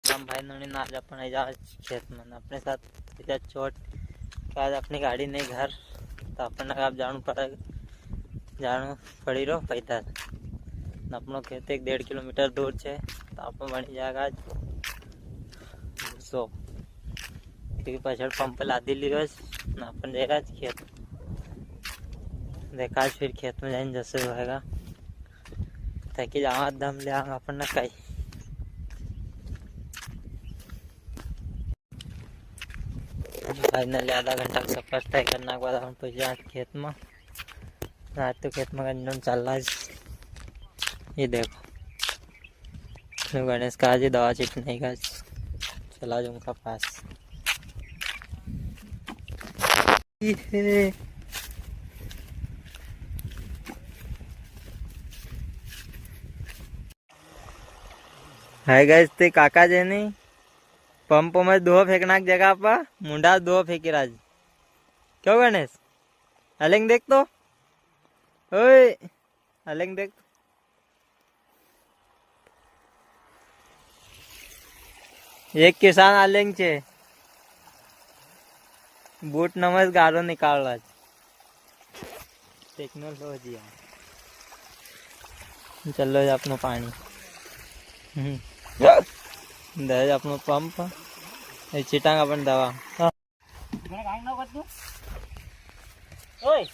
राम भाई ने आज अपन जा खेत में अपने साथ चोट कि आज अपनी गाड़ी नहीं घर तो अपन आप जाणू पड़ी रो पैदल अपनो खेत 1.5 किलोमीटर दूर है तो आप बनी जाएगा आज क्योंकि पाछड़ पंप लादी लियो अपन जा रहा खेत देखा फिर खेत में जाइन जैसे होएगा ताकि जावा दम ले अपन कई फाइनली आधा घंटा का सफर तय करने के बाद हम पहुँच जाए खेत में। आज तो खेत में गंजन चल रहा है। ये देखो तो गणेश का आज दवा छिटने का चला जाऊँ उनका पास। हाय गाइस ते काका जे नहीं पंप में दो फेंकना की जगह पर मुंडा दो फेंकी राज क्यों गणेश अलेंग देख तो ओए अलेंग देख एक किसान अलेंग छे बूट नमस गारो निकाल रहा टेक्नोलॉजी चलो अपनो पानी दे अपनो पंप चिटांग अपन दवा ओए